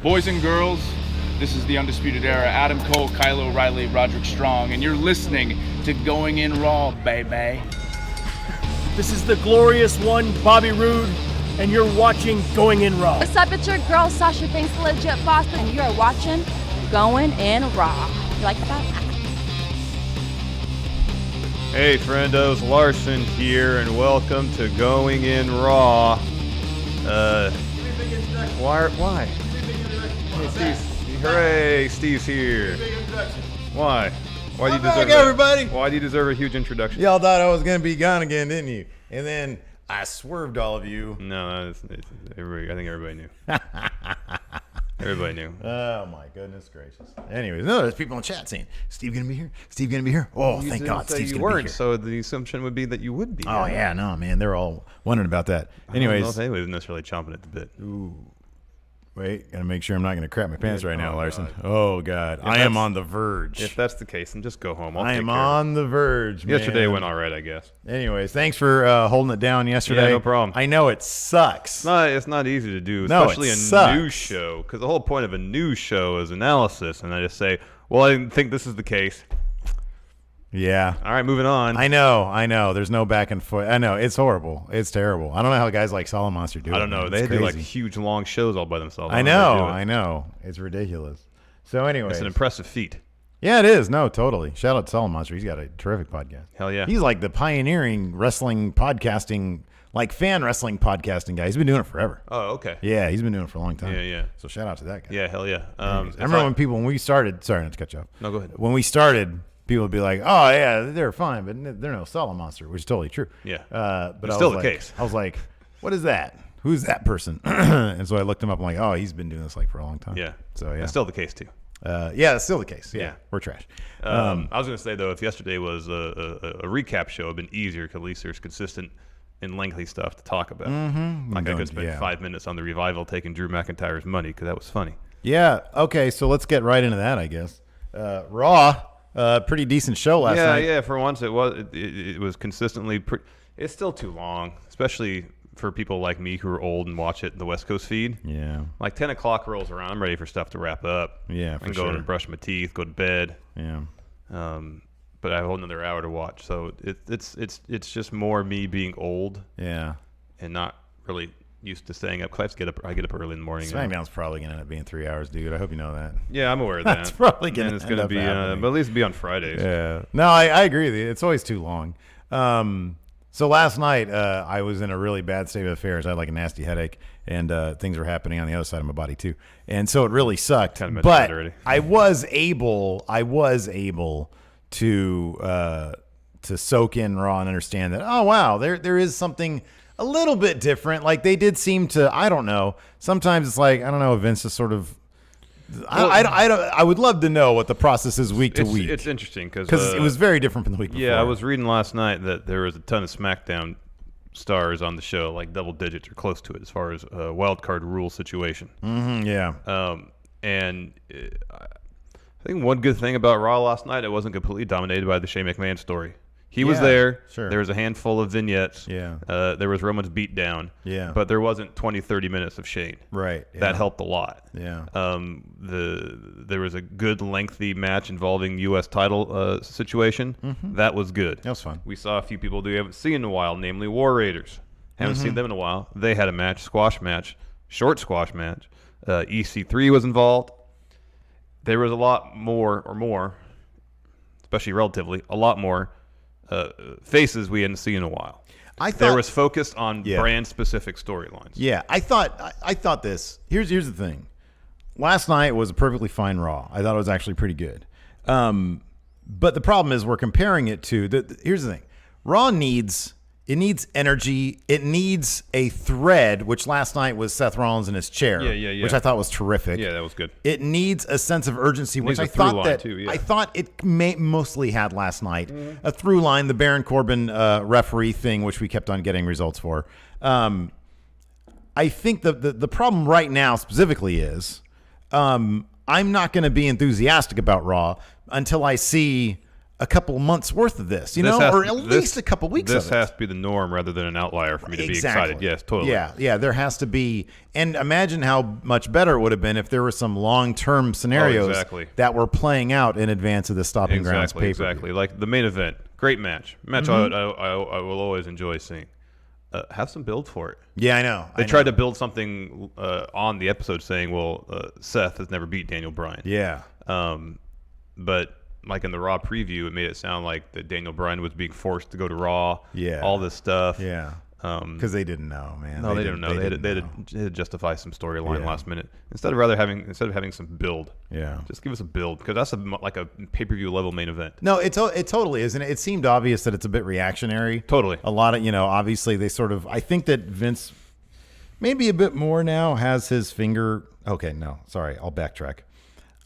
Boys and girls, this is the Undisputed Era. Adam Cole, Kyle O'Reilly, Roderick Strong, and you're listening to Going In Raw, baby. This is the glorious one, Bobby Roode, and you're watching Going In Raw. What's up, it's your girl, Sasha Banks, the Legit Boss, and you're watching Going In Raw. You like that? Hey, friendos, Larson here, and welcome to Going In Raw. Why? Hey, Steve. Hooray, Steve's here. Why? Why do you deserve everybody? Why do you deserve a huge introduction? Y'all thought I was going to be gone again, didn't you? And then I swerved all of you. No, it's everybody, I think everybody knew. Everybody knew. Oh, my goodness gracious. Anyways, no, there's people in chat saying, Steve going to be here? Steve going to be here? Oh, thank God Steve's going to be here. So the assumption would be that you would be. Oh, yeah, no, man. They're all wondering about that. Anyways. I don't know if anybody was necessarily chomping at the bit. Ooh. Wait, gotta make sure I'm not gonna crap my pants right now, Larson. God. Oh God, I am on the verge. If that's the case, then just go home. I am on the verge, man. Yesterday went all right, I guess. Anyways, thanks for holding it down yesterday. Yeah, no problem. I know it sucks. It's not easy to do, especially a news show, because the whole point of a news show is analysis, and I just say, well, I didn't think this is the case. Yeah. All right, moving on. I know. There's no back and forth. I know. It's horrible. It's terrible. I don't know how guys like Solid Monster do it. I don't know. Man. They do like huge, long shows all by themselves. I know. It's ridiculous. So anyway. It's an impressive feat. Yeah, it is. No, totally. Shout out to Solid Monster. He's got a terrific podcast. Hell yeah. He's like the pioneering wrestling podcasting, like fan wrestling podcasting guy. He's been doing it forever. Oh, okay. Yeah, he's been doing it for a long time. Yeah. So shout out to that guy. Yeah, hell yeah. I remember when we started, sorry not to cut you off. No, go ahead. When we started, people would be like, "Oh yeah, they're fine, but they're no Solid Monster," which is totally true. Yeah, but it's still the case. I was like, "What is that? Who's that person?" And so I looked him up. I'm like, "Oh, he's been doing this like for a long time." Yeah. So yeah, it's still the case too. Yeah, it's still the case. Yeah. We're trash. I was gonna say though, if yesterday was a recap show, it'd been easier because at least there's consistent and lengthy stuff to talk about. Mm-hmm. Like I could spend 5 minutes on the revival taking Drew McIntyre's money because that was funny. Yeah. Okay. So let's get right into that. I guess. Raw. Pretty decent show last night. Yeah. For once, it was consistently. It's still too long, especially for people like me who are old and watch it in the West Coast feed. Yeah. Like 10 o'clock rolls around, I'm ready for stuff to wrap up. Yeah, for and sure. go and brush my teeth, go to bed. Yeah. But I have a whole another hour to watch, so it's just more me being old. Yeah. And not really used to staying up. Cause I get up early in the morning. SmackDown's probably gonna end up being 3 hours, dude. I hope you know that. Yeah, I'm aware of that. That's probably gonna. And it's gonna be, but at least be on Fridays. Yeah. No, I agree with you. It's always too long. So last night I was in a really bad state of affairs. I had like a nasty headache, and things were happening on the other side of my body too, and so it really sucked. But I was able to soak in Raw and understand that. Oh wow, there is something a little bit different. Like they did seem to. I don't know. Sometimes it's like I don't know. Vince is sort of. I would love to know what the process is week to week. It's interesting because it was very different from the week before. Yeah, I was reading last night that there was a ton of SmackDown stars on the show, like double digits or close to it, as far as a wild card rule situation. Mm-hmm, yeah. And I think one good thing about Raw last night, it wasn't completely dominated by the Shane McMahon story. He was there. Sure. There was a handful of vignettes. Yeah. There was Roman's beatdown. Yeah. But there wasn't 20, 30 minutes of Shane. Right. Yeah. That helped a lot. Yeah. There was a good lengthy match involving U.S. title situation. Mm-hmm. That was good. That was fun. We saw a few people we haven't seen in a while, namely War Raiders. Haven't seen them in a while. They had a match, short squash match. EC3 was involved. There was a lot more, especially relatively, a lot more faces we hadn't seen in a while. There was focus on brand-specific storylines. Yeah, I thought this. Here's the thing. Last night was a perfectly fine Raw. I thought it was actually pretty good. But the problem is we're comparing it to here's the thing. Raw needs energy. It needs a thread, which last night was Seth Rollins in his chair, which I thought was terrific. Yeah, that was good. It needs a sense of urgency, which I thought it mostly had last night. Mm-hmm. A through line, the Baron Corbin referee thing, which we kept on getting results for. I think the problem right now specifically is I'm not going to be enthusiastic about Raw until I see a couple months worth of this, or at least a couple weeks of it. This has to be the norm rather than an outlier for me to be excited. Yes, totally. Yeah, there has to be. And imagine how much better it would have been if there were some long-term scenarios that were playing out in advance of the Stomping Grounds pay-per-view. Exactly. Like the main event, great match. I will always enjoy seeing. Have some build for it. Yeah, I know. They tried to build something on the episode saying, well, Seth has never beat Daniel Bryan. Yeah. But like in the Raw preview, it made it sound like that Daniel Bryan was being forced to go to Raw. Yeah. All this stuff. Yeah. Because they didn't know, man. No, they didn't know. They had to justify some storyline last minute instead of having some build. Yeah. Just give us a build because that's like a pay-per-view level main event. No, it totally is, and it seemed obvious that it's a bit reactionary. Totally. A lot of obviously they sort of. I think that Vince, maybe a bit more now, has his finger. Okay, no, sorry, I'll backtrack.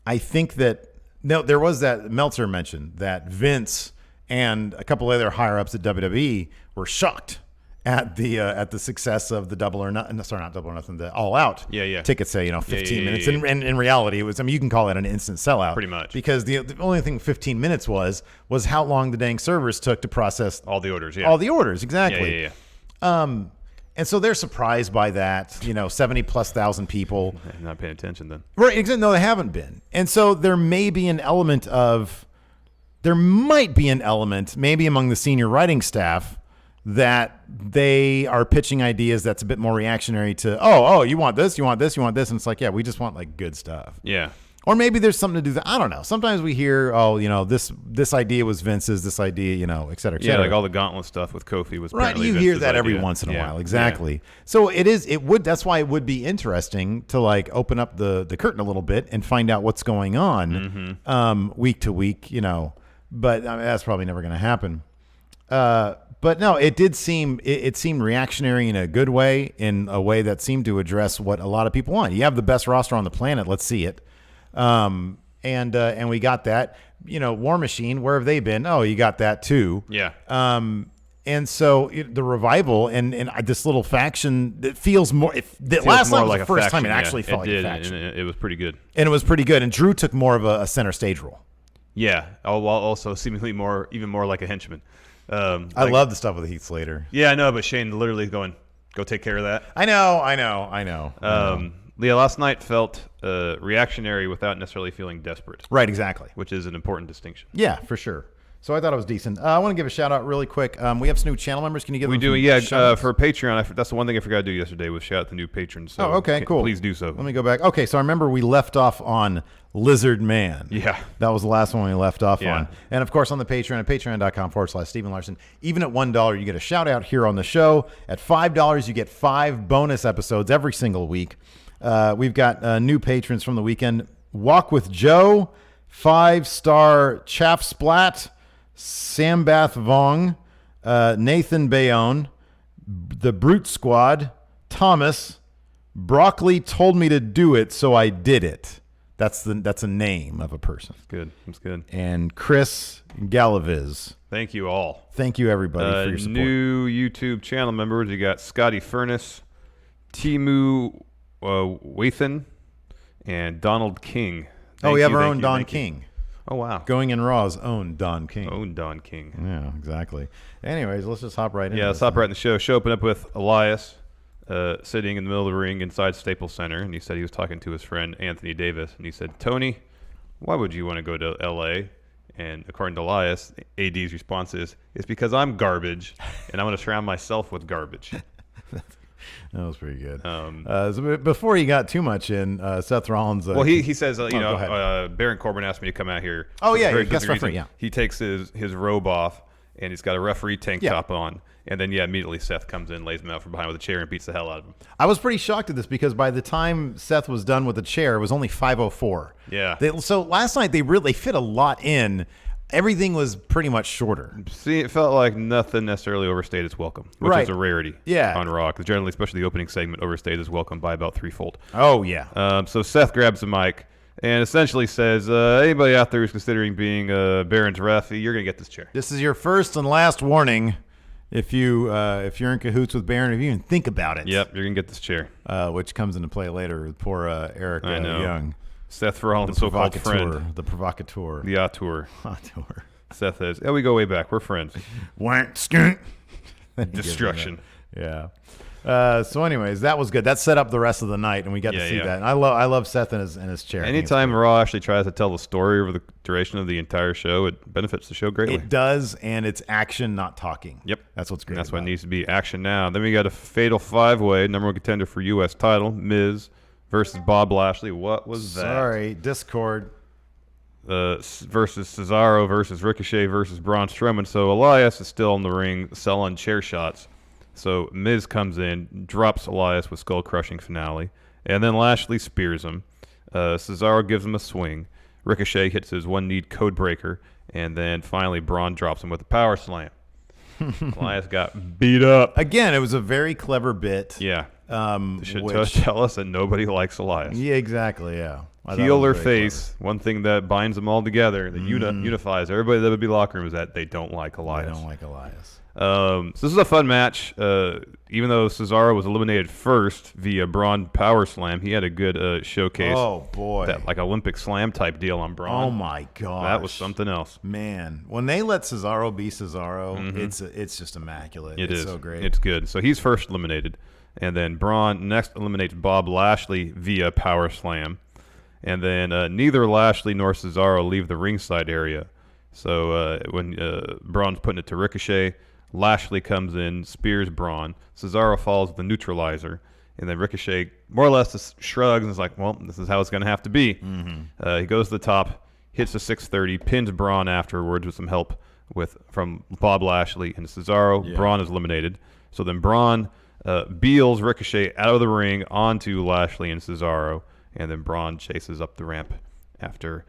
I think that. No, there was that Meltzer mentioned that Vince and a couple other higher ups at WWE were shocked at the success of the Double or Nothing. Sorry, not Double or Nothing. The All Out ticket sale. 15 minutes. And in reality, it was. I mean, you can call it an instant sellout, pretty much, because the only thing 15 minutes was how long the dang servers took to process all the orders. Yeah, all the orders exactly. Yeah. And so they're surprised by that, 70,000+ people. Not paying attention then. Right, exactly. No, they haven't been. And so there might be an element, maybe among the senior writing staff, that they are pitching ideas that's a bit more reactionary to, you want this, you want this, you want this. And it's like, yeah, we just want like good stuff. Yeah. Or maybe there's something to do that. I don't know. Sometimes we hear, this idea was Vince's, this idea, et cetera, et cetera. Yeah, like all the gauntlet stuff with Kofi was right. You Vince's hear that idea. every once in a while, exactly. Yeah. So that's why it would be interesting to like open up the curtain a little bit and find out what's going on week to week, But that's probably never going to happen. But no, it did seem it seemed reactionary in a good way, in a way that seemed to address what a lot of people want. You have the best roster on the planet. Let's see it. And we got that. War Machine, where have they been? Oh, you got that too. Yeah. And so the revival and this little faction that feels more. Last time was the first time it actually felt like a faction. And it was pretty good. And it was pretty good. And Drew took more of a center stage role. Yeah, while also seemingly even more like a henchman. I love the stuff with Heath Slater. Yeah, I know, but Shane literally going, go take care of that. I know. Yeah, last night felt reactionary without necessarily feeling desperate. Right, exactly. Which is an important distinction. Yeah, for sure. So I thought it was decent. I want to give a shout out really quick. We have some new channel members. Can you give them? We do, yeah. For Patreon, that's the one thing I forgot to do yesterday was shout out the new patrons. So okay, cool. Please do so. Let me go back. Okay, so I remember we left off on Lizard Man. Yeah. That was the last one we left off on. And of course on the Patreon at patreon.com/Stephen Larson. Even at $1, you get a shout out here on the show. At $5, you get 5 bonus episodes every single week. We've got new patrons from the weekend. Walk with Joe, 5-star Chaff Splat, Sambath Vong, Nathan Bayonne, the Brute Squad, Thomas, Broccoli told me to do it, so I did it. That's a name of a person. That's good. And Chris Galaviz. Thank you all. Thank you everybody for your support. New YouTube channel members. You got Scotty Furnace, Timu Wathan, and Donald King. We have our own Don King. Oh, wow. Going in Raw's own Don King. Own Don King. Yeah, exactly. Anyways, let's just hop right in. Yeah, let's hop right in the show. Show opened up with Elias sitting in the middle of the ring inside Staples Center, and he said he was talking to his friend Anthony Davis, and he said, Tony, why would you want to go to L.A.? And according to Elias, AD's response is, it's because I'm garbage, and I'm going to surround myself with garbage. That was pretty good. So before he got too much in, Seth Rollins. Well, he says, Baron Corbin asked me to come out here. Oh, yeah, guest referee, yeah. He takes his robe off, and he's got a referee tank top on. And then, immediately Seth comes in, lays him out from behind with a chair, and beats the hell out of him. I was pretty shocked at this because by the time Seth was done with the chair, it was only 5:04. Yeah. So last night, they fit a lot in. Everything was pretty much shorter. See, it felt like nothing necessarily overstayed its welcome, which is a rarity on Raw. Because generally, especially the opening segment, overstayed its welcome by about threefold. Oh, yeah. So Seth grabs the mic and essentially says, anybody out there who's considering being Baron's ref, you're going to get this chair. This is your first and last warning. If you're in cahoots with Baron, if you even think about it. Yep, you're going to get this chair. Which comes into play later with poor Eric Young. Seth Rollins' so-called friend. The provocateur. The auteur. Seth says, "Yeah, we go way back. We're friends." Wank, skunk. Destruction. Yeah. So, anyways, that was good. That set up the rest of the night, and we got to see that. And I love Seth in his chair. Anytime Raw actually tries to tell the story over the duration of the entire show, it benefits the show greatly. It does, and it's action, not talking. Yep. That's what's great. That's what needs to be action now. Then we got a fatal 5-way, number one contender for U.S. title, Miz versus Bob Lashley. What was that? Sorry, Discord. Versus Cesaro versus Ricochet versus Braun Strowman. So Elias is still in the ring selling chair shots. So Miz comes in, drops Elias with skull-crushing finale, and then Lashley spears him. Cesaro gives him a swing. Ricochet hits his one-kneed code breaker, and then finally Braun drops him with a power slam. Elias got beat up. Again, it was a very clever bit. Yeah. Should tell us that nobody likes Elias. Yeah, exactly, yeah. Heel or face, one thing that binds them all together, that unifies everybody that would be locker room, is that they don't like Elias. They don't like Elias. So this is a fun match. Even though Cesaro was eliminated first via Braun power slam, he had a good showcase. Oh boy, that like Olympic slam type deal on Braun. Oh my god, that was something else. Man, when they let Cesaro be Cesaro, it's just immaculate. It's so great. It's good. So he's first eliminated, and then Braun next eliminates Bob Lashley via power slam, and then neither Lashley nor Cesaro leave the ringside area. So when Braun's putting it to Ricochet, Lashley comes in, spears Braun. Cesaro falls with the neutralizer, and then Ricochet more or less just shrugs and is like, well, this is how it's going to have to be. He goes to the top, hits the 630, pins Braun afterwards with some help from Bob Lashley and Cesaro. Yeah. Braun is eliminated. So then Braun beals Ricochet out of the ring onto Lashley and Cesaro, and then Braun chases up the ramp after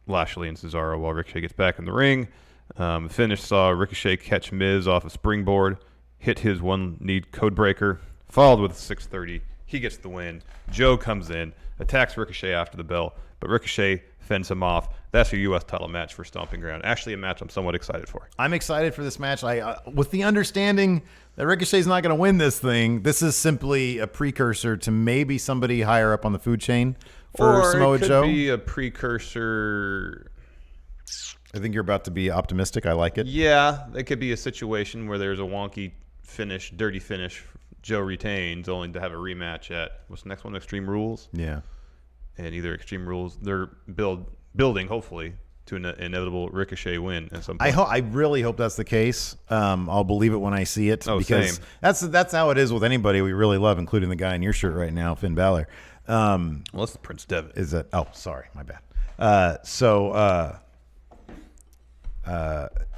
Lashley and Cesaro while Ricochet gets back in the ring. The finish saw Ricochet catch Miz off a springboard, hit his one-kneed codebreaker, followed with a 630. He gets the win. Joe comes in, attacks Ricochet after the bell, but Ricochet fends him off. That's your U.S. title match for Stomping Ground. Actually, a match I'm somewhat excited for. I'm excited for this match. With the understanding that Ricochet's not going to win this thing, this is simply a precursor to maybe somebody higher up on the food chain for Samoa Joe. Or it could be a precursor. I think you're about to be optimistic. I like it. Yeah, it could be a situation where there's a wonky finish, dirty finish. Joe retains, only to have a rematch at what's the next one? Extreme Rules. Yeah, and either Extreme Rules they're building hopefully to an inevitable Ricochet win at some point. I really hope that's the case. I'll believe it when I see it because same. That's how it is with anybody we really love, including the guy in your shirt right now, Finn Balor. Well, that's the Prince Devitt. Is that? Oh, sorry, my bad.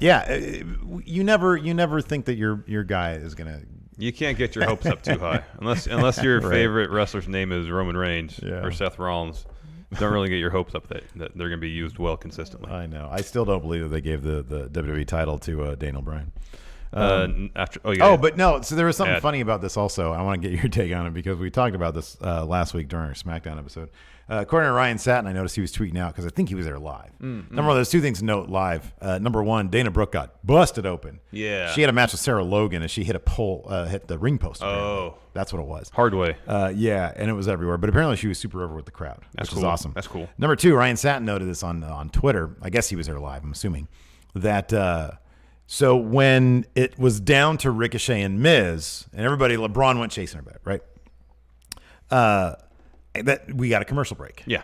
Yeah, you never think that your guy is gonna. You can't get your hopes up too high unless your favorite wrestler's name is Roman Reigns or Seth Rollins. Don't really get your hopes up that they're going to be used well consistently. I know. I still don't believe that they gave the WWE title to Daniel Bryan. But no. So there was something funny about this also. I want to get your take on it because we talked about this last week during our SmackDown episode. According to Ryan Satin, I noticed he was tweeting out because I think he was there live. Number one, there's two things to note live. Number one, Dana Brooke got busted open. Yeah, she had a match with Sarah Logan and she hit hit the ring post. Oh, that's what it was. Hard way. Yeah, and it was everywhere. But apparently she was super over with the crowd, which is awesome. That's cool. Number two, Ryan Satin noted this on Twitter. I guess he was there live. I'm assuming that. So when it was down to Ricochet and Miz, and everybody, LeBron went chasing everybody, right? That we got a commercial break. Yeah.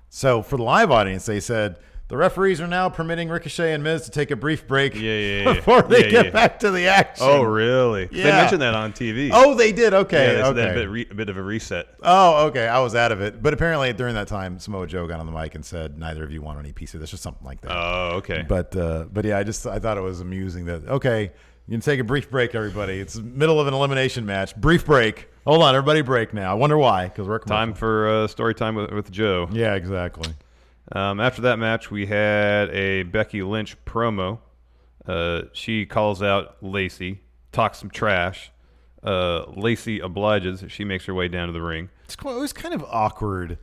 So for the live audience, they said the referees are now permitting Ricochet and Miz to take a brief break before they get back to the action. Oh, really? Yeah. They mentioned that on TV. Oh, they did? Okay. Yeah, okay. A bit of a reset. Oh, okay. I was out of it. But apparently during that time, Samoa Joe got on the mic and said, neither of you want any piece of this or something like that. Oh, okay. But yeah, I thought it was amusing that, okay, you can take a brief break, everybody. It's middle of an elimination match. Brief break. Hold on, everybody break now. I wonder why. Because we're time for story time with Joe. Yeah, exactly. After that match, we had a Becky Lynch promo. She calls out Lacey, talks some trash. Lacey obliges. She makes her way down to the ring. It was kind of awkward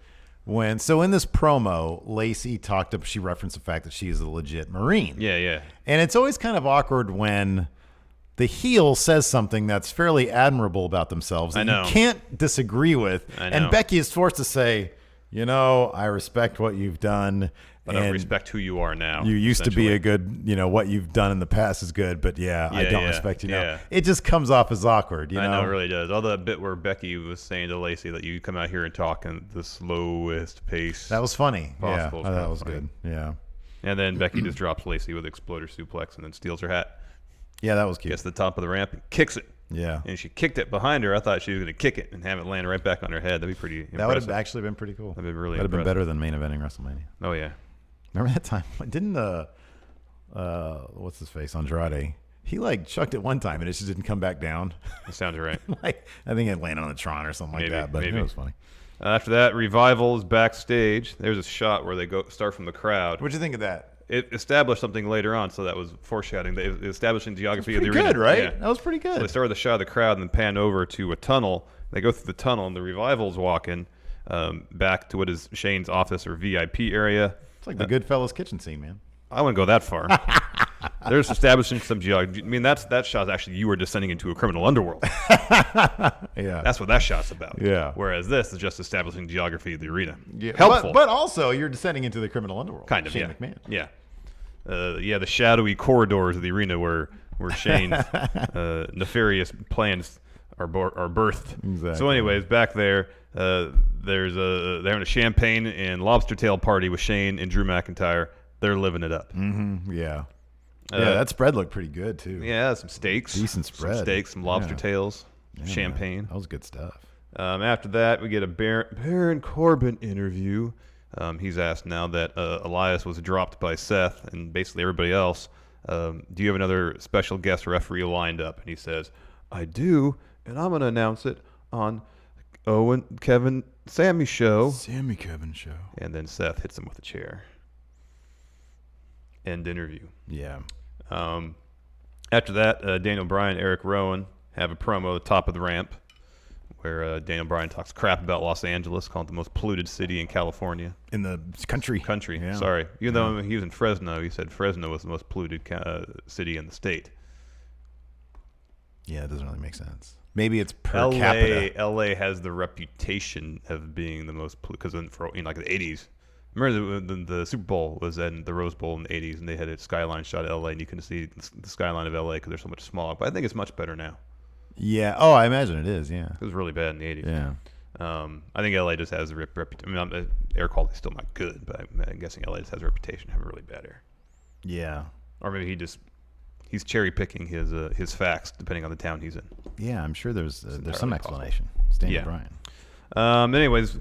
so in this promo, Lacey she referenced the fact that she is a legit Marine. Yeah. And it's always kind of awkward when the heel says something that's fairly admirable about themselves that you can't disagree with. And Becky is forced to say, I respect what you've done. but I don't respect who you are now. You used to be a good, what you've done in the past is good, but I don't respect you now. Yeah. It just comes off as awkward, you know? I know, it really does. All that bit where Becky was saying to Lacey that you come out here and talk in the slowest pace. That was funny. Possible. Yeah, that was good. Yeah. And then Becky just drops Lacey with exploder suplex and then steals her hat. Yeah, that was cute. Gets to the top of the ramp and kicks it. Yeah. And she kicked it behind her. I thought she was going to kick it and have it land right back on her head. That'd be pretty impressive. That would have actually been pretty cool. That'd be really That'd have been impressive. better than main eventing WrestleMania. Oh, yeah. Remember that time? Didn't what's his face, Andrade? He chucked it one time and it just didn't come back down. That sounds right. I think it landed on the Tron or something like that, but it was funny. After that, Revival is backstage. There's a shot where they start from the crowd. What'd you think of that? It established something later on, so that was foreshadowing. Establishing geography of the Pretty arena. good, right? Yeah. That was pretty good. So they started the shot of the crowd and then pan over to a tunnel. They go through the tunnel, and the Revival's walking back to what is Shane's office or VIP area. It's like the Goodfellas kitchen scene, man. I wouldn't go that far. They're just establishing some geography. I mean, that shot is actually you were descending into a criminal underworld. Yeah. That's what that shot's about. Yeah. Whereas this is just establishing geography of the arena. Yeah. Helpful. But also, you're descending into the criminal underworld. Kind of, Shane yeah. McMahon. Yeah. The shadowy corridors of the arena where Shane's nefarious plans are birthed. Exactly. So anyways, back there, they're having a champagne and lobster tail party with Shane and Drew McIntyre. They're living it up. Mm-hmm. Yeah. That spread looked pretty good, too. Yeah, some steaks. Decent spread. Some steaks, some lobster tails, Yeah, champagne. man. That was good stuff. After that, we get a Baron Corbin interview. He's asked now that Elias was dropped by Seth and basically everybody else. Do you have another special guest referee lined up? And he says, I do, and I'm going to announce it on Kevin, Sammy's show. Sammy Kevin show. And then Seth hits him with a chair. End interview. Yeah. After that, Daniel Bryan, Eric Rowan have a promo at the top of the ramp where Daniel Bryan talks crap about Los Angeles, calling it the most polluted city in California. In the country. Yeah. Sorry. Even though he was in Fresno, he said Fresno was the most polluted city in the state. Yeah, it doesn't really make sense. Maybe it's per capita. LA has the reputation of being the most polluted, because in like the 80s, remember the Super Bowl was in the Rose Bowl in the 80s, and they had a skyline shot of LA, and you couldn't see the skyline of LA because there's so much smog. But I think it's much better now. Yeah. Oh, I imagine it is. Yeah. It was really bad in the 80s. Yeah. I think LA just has a reputation. I mean, air quality is still not good, but I'm guessing LA just has a reputation of having really bad air. Yeah. Or maybe he's cherry picking his facts depending on the town he's in. Yeah, I'm sure there's some entirely explanation. Daniel Bryan. Anyways,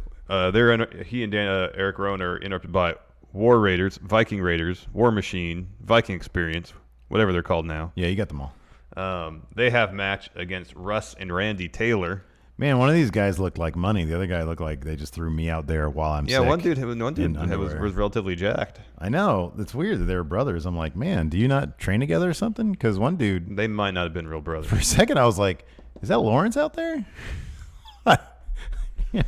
he and Eric Rowan are interrupted by War Raiders, Viking Raiders, War Machine, Viking Experience, whatever they're called now. Yeah, you got them all. They have match against Russ and Randy Taylor. Man, one of these guys looked like money. The other guy looked like they just threw me out there while I'm sick. Yeah, one dude was relatively jacked. I know. It's weird that they were brothers. I'm like, man, do you not train together or something? Because one dude... They might not have been real brothers. For a second, I was like, is that Lawrence out there? Yeah.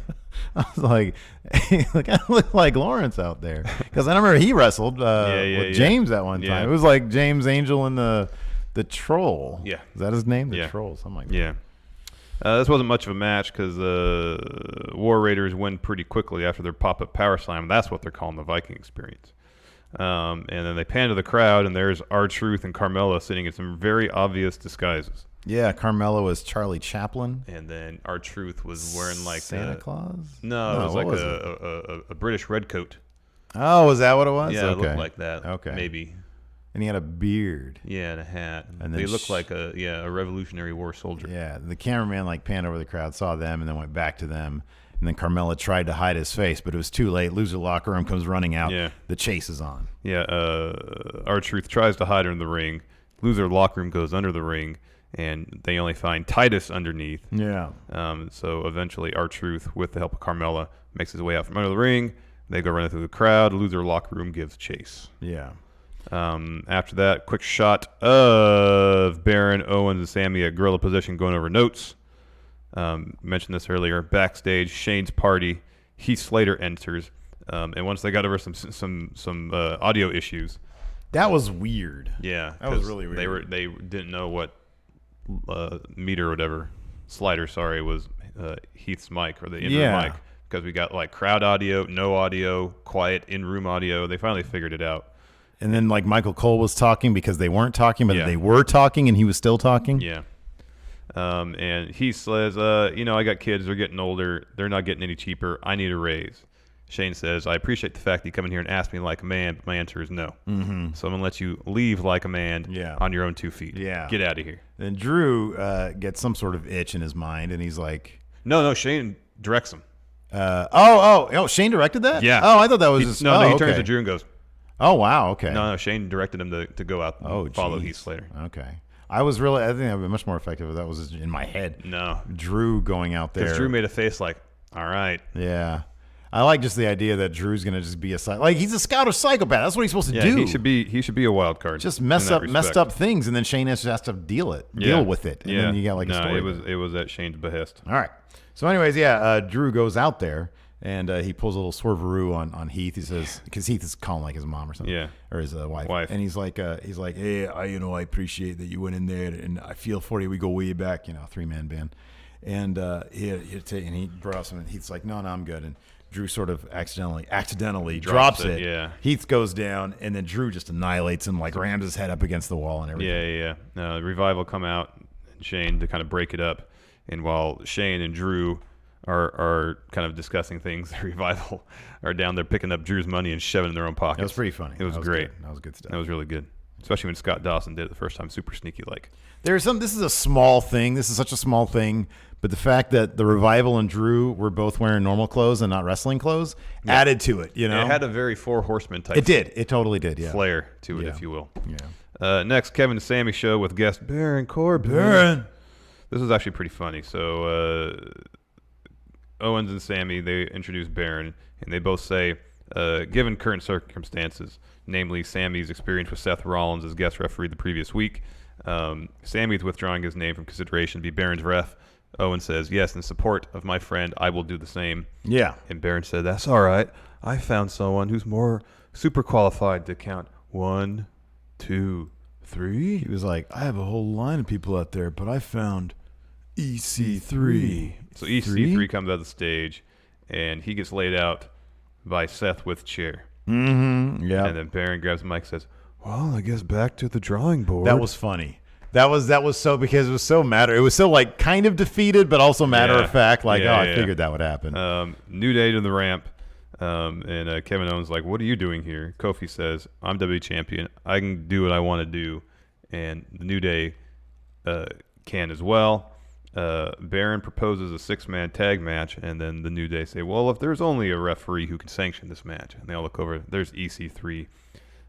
I was like, I look like Lawrence out there. Because I remember he wrestled with James at one time. Yeah. It was like James Angel and the Troll. Yeah. Is that his name? The Yeah. Troll, something like that. Yeah. This wasn't much of a match because War Raiders win pretty quickly after their pop-up power slam. That's what they're calling the Viking Experience. And then they pan to the crowd, and there's R-Truth and Carmella sitting in some very obvious disguises. Yeah, Carmella was Charlie Chaplin. And then R-Truth was wearing like Santa Claus? No, it was what like was a British red coat. Oh, was that what it was? Yeah, okay. it looked like that. Okay. Maybe. And he had a beard. Yeah, and a hat. And then they looked like a Revolutionary War soldier. Yeah, the cameraman panned over the crowd, saw them, and then went back to them. And then Carmella tried to hide his face, but it was too late. Loser locker room comes running out. Yeah. The chase is on. Yeah, R-Truth tries to hide her in the ring. Loser locker room goes under the ring, and they only find Titus underneath. Yeah. So eventually R-Truth, with the help of Carmella, makes his way out from under the ring. They go running through the crowd. Loser locker room gives chase. Yeah. After that, quick shot of Baron, Owens, and Sammy at gorilla position going over notes. Mentioned this earlier. Backstage, Shane's party. Heath Slater enters, and once they got over some audio issues. That was weird. Yeah, that was really weird. They didn't know what meter or whatever Slider. Sorry, was Heath's mic or the inner mic. because we got like crowd audio, no audio, quiet in-room audio. They finally figured it out. And then like Michael Cole was talking because they weren't talking, but Yeah. they were talking and he was still talking. Yeah. And he says, I got kids. They're getting older. They're not getting any cheaper. I need a raise. Shane says, I appreciate the fact that you come in here and ask me like a man, but my answer is no. Mm-hmm. So I'm going to let you leave like a man on your own 2 feet. Yeah. Get out of here. Then Drew gets some sort of itch in his mind, and he's like, No, Shane directs him. Shane directed that? Yeah. Oh, I thought that was just... No, he turns okay. to Drew and goes, Oh, wow, okay. No, Shane directed him to go out and follow Heath Slater. Okay. I think that would be much more effective if that was in my head. No. Drew going out there. Because Drew made a face like, all right. Yeah. I like just the idea that Drew's going to just be he's a scout or psychopath. That's what he's supposed to do. He should be a wild card. Just messed up things, and then Shane has to deal with it. And then you got like a story. it was at Shane's behest. All right. So anyways, Drew goes out there and he pulls a little swerveroo on Heath. He says, because Heath is calling like his mom or something, or his wife. And he's like, hey, I appreciate that you went in there, and I feel for you. We go way back, 3-man band. And he brought up something. Heath's like, no, I'm good. And Drew sort of accidentally drops it. Yeah. Heath goes down, and then Drew just annihilates him, like rams his head up against the wall and everything. Yeah. Revival come out, and Shane to kind of break it up. And while Shane and Drew are kind of discussing things, the Revival are down there picking up Drew's money and shoving it in their own pockets. That was pretty funny. It was great. That was good stuff. That was really good. Especially when Scott Dawson did it the first time, super sneaky like. This is a small thing. This is such a small thing. But the fact that the Revival and Drew were both wearing normal clothes and not wrestling clothes added to it, It had a very Four Horsemen type. It did. It totally did, yeah. Flair to it, if you will. Yeah. Next, Kevin and Sammy show with guest Baron Corbin. This was actually pretty funny. So Owens and Sammy, they introduce Baron, and they both say, given current circumstances, namely Sammy's experience with Seth Rollins as guest referee the previous week, Sammy's withdrawing his name from consideration to be Baron's ref. Owen says, yes, in support of my friend, I will do the same. Yeah. And Baron said, that's all right. I found someone who's more super qualified to count 1, 2, 3. He was like, I have a whole line of people out there, but I found EC3. So EC3 comes out of the stage, and he gets laid out by Seth with chair. Mm-hmm. Yeah. And then Baron grabs the mic and says, well, I guess back to the drawing board. That was funny. That was so, because it was so it was so like kind of defeated, but also matter of fact. Like, I figured that would happen. New Day to the ramp. And Kevin Owens like, what are you doing here? Kofi says, I'm WWE champion. I can do what I want to do. And the New Day can as well. Baron proposes a 6-man tag match, and then the New Day say, well, if there's only a referee who can sanction this match, and they all look over, there's EC3.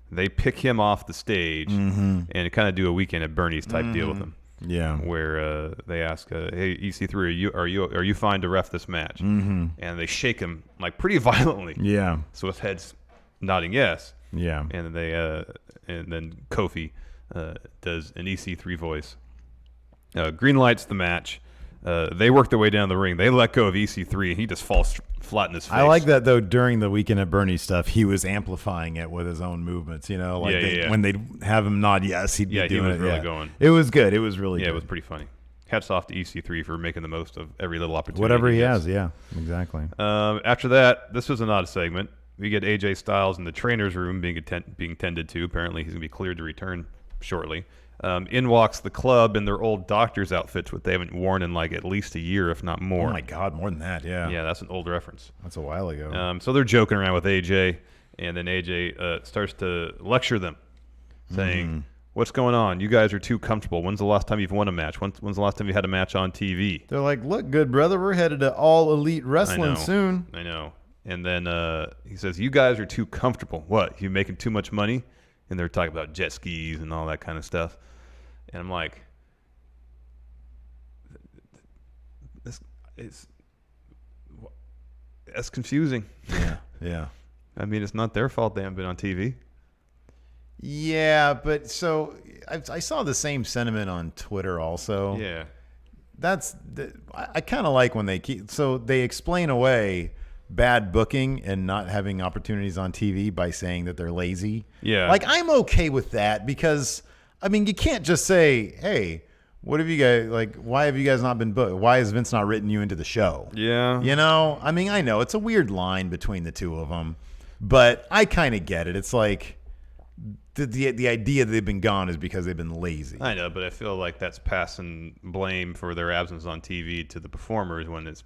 They pick him off the stage and kind of do a Weekend at Bernie's type deal with him. Yeah, where they ask, "Hey, EC3, are you fine to ref this match?" And they shake him like pretty violently. Yeah. So his head's nodding yes. Yeah. And then Kofi does an EC3 voice. Green lights the match. They work their way down the ring. They let go of EC3, and he just falls flat in his face. I like that, though, during the Weekend at Bernie's stuff, he was amplifying it with his own movements, when they'd have him nod yes, he'd be doing it. Yeah, he was really going. It was good. It was really good. Yeah, it was pretty funny. Hats off to EC3 for making the most of every little opportunity. Whatever he has, yeah, exactly. After that, this was an odd segment. We get AJ Styles in the trainer's room being tended to. Apparently, he's going to be cleared to return shortly. In walks the club in their old doctor's outfits, which they haven't worn in like at least a year, if not more. Oh my God, more than that, yeah. Yeah, that's an old reference. That's a while ago. So they're joking around with AJ, and then AJ starts to lecture them, saying, what's going on? You guys are too comfortable. When's the last time you've won a match? When's the last time you had a match on TV? They're like, look, good brother, we're headed to All Elite Wrestling soon. I know. And then he says, you guys are too comfortable. What, you making too much money? And they're talking about jet skis and all that kind of stuff. And I'm like, that's confusing. Yeah. I mean, it's not their fault they haven't been on TV. Yeah, but so I saw the same sentiment on Twitter also. Yeah. I kind of like when they explain away bad booking and not having opportunities on TV by saying that they're lazy. Yeah. Like, I'm okay with that because, I mean, you can't just say, hey, What have you guys like? Why have you guys not been booked? Why has Vince not written you into the show? Yeah. You know, I mean, I know it's a weird line between the two of them, but I kind of get it. It's like the idea that they've been gone is because they've been lazy. I know, but I feel like that's passing blame for their absence on TV to the performers when it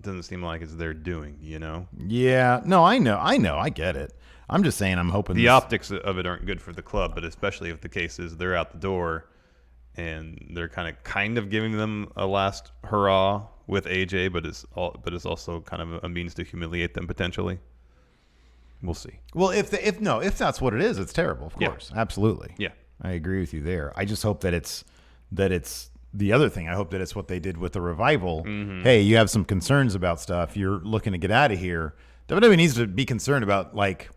doesn't seem like it's their doing, you know? Yeah. No, I know. I get it. I'm just saying I'm hoping The optics of it aren't good for the club, but especially if the case is they're out the door and they're kind of giving them a last hurrah with AJ, but it's also kind of a means to humiliate them potentially. We'll see. Well, if that's what it is, it's terrible. Of course, absolutely. Yeah, I agree with you there. I just hope that it's the other thing. I hope that it's what they did with the revival. Mm-hmm. Hey, you have some concerns about stuff. You're looking to get out of here. WWE needs to be concerned about like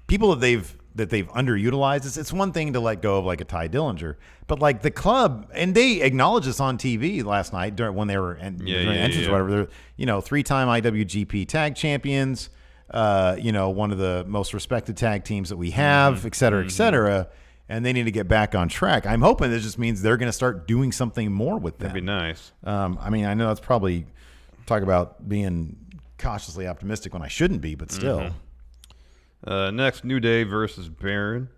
people that they've underutilized. It's one thing to let go of like a Ty Dillinger, but like the club, and they acknowledged this on TV last night when they were during entrance or whatever. They're 3-time IWGP Tag Champions. One of the most respected tag teams that we have, et cetera, et cetera. And they need to get back on track. I'm hoping this just means they're going to start doing something more with them. that'd be nice. I mean, I know that's probably talk about being cautiously optimistic when I shouldn't be, but still. Next, New Day versus Baron,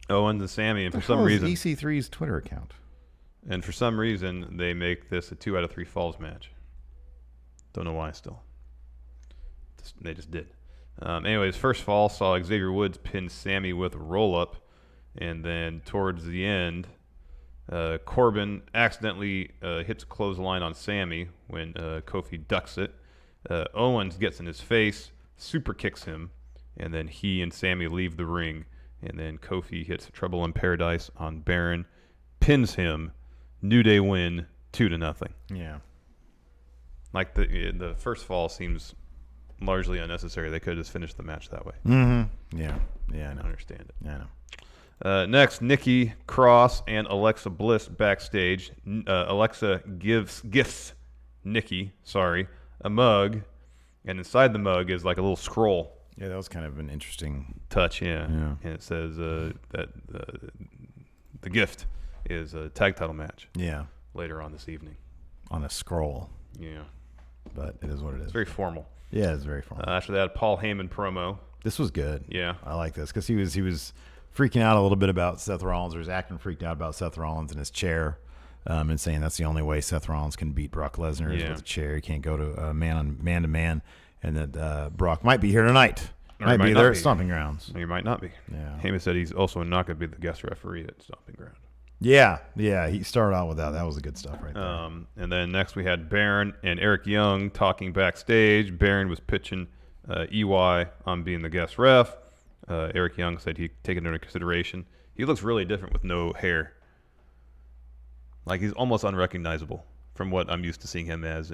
Owens and Sammy, and for some What the hell reason, is EC3's Twitter account. they make this a 2 out of 3 falls match. Don't know why. Still, they just did. Anyways, first fall saw Xavier Woods pin Sammy with a roll-up, and then towards the end, Corbin accidentally hits a clothesline on Sammy when Kofi ducks it. Owens gets in his face, super kicks him, and then he and Sammy leave the ring, and then Kofi hits Trouble in Paradise on Baron, pins him, New Day win 2-0. Yeah. Like the first fall seems largely unnecessary. They could have just finished the match that way. Mm-hmm. Yeah. Yeah, I know. I understand it. Yeah, I know. Next, Nikki Cross and Alexa Bliss backstage. Alexa gifts Nikki, a mug, and inside the mug is like a little scroll. Yeah, that was kind of an interesting touch. Yeah. Yeah. And it says that the gift is a tag title match. Yeah. Later on this evening. On a scroll. Yeah. But it is what it is. It's very formal. Yeah, it's very formal. After that, Paul Heyman promo. This was good. Yeah. I like this because he was freaking out a little bit about Seth Rollins, or was acting freaked out about Seth Rollins in his chair, and saying that's the only way Seth Rollins can beat Brock Lesnar is with a chair. He can't go to man to man, and that Brock might be here tonight. Might be there at Stomping Grounds. He might not be. Yeah. Heyman said he's also not going to be the guest referee at Stomping Ground. Yeah. He started out with that. That was the good stuff right there. And then next we had Baron and Eric Young talking backstage. Baron was pitching EY on being the guest ref. Eric Young said he'd taken it into consideration. He looks really different with no hair. Like he's almost unrecognizable from what I'm used to seeing him as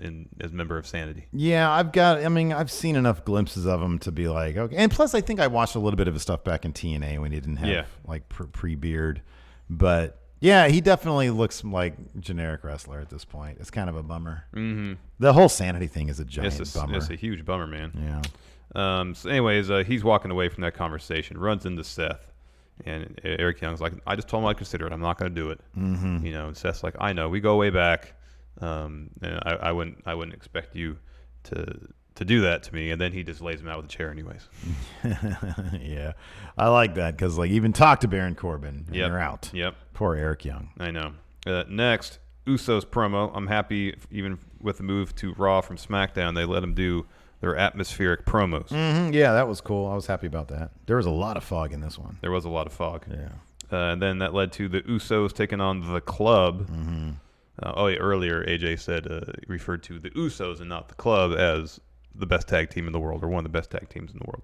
member of Sanity. Yeah, I've seen enough glimpses of him to be like, okay. And plus, I think I watched a little bit of his stuff back in TNA when he didn't have like pre-beard. But yeah, he definitely looks like generic wrestler at this point. It's kind of a bummer. Mm-hmm. The whole Sanity thing is a giant bummer. It's a huge bummer, man. Yeah. So anyways, he's walking away from that conversation, runs into Seth, and Eric Young's like, I just told him I'd consider it. I'm not going to do it. Mm-hmm. And Seth's like, I know. We go way back. And I wouldn't expect you to do that to me. And then he just lays him out with a chair anyways. Yeah. I like that because like even talk to Baron Corbin and you're out. Yep. Poor Eric Young. I know. Next, Usos promo. I'm happy even with the move to Raw from SmackDown. They let him do their atmospheric promos. Mm-hmm. Yeah, that was cool. I was happy about that. There was a lot of fog in this one. There was a lot of fog. Yeah. And then that led to the Usos taking on the Club. Mm-hmm. Earlier AJ said referred to the Usos and not the Club as the best tag team in the world, or one of the best tag teams in the world.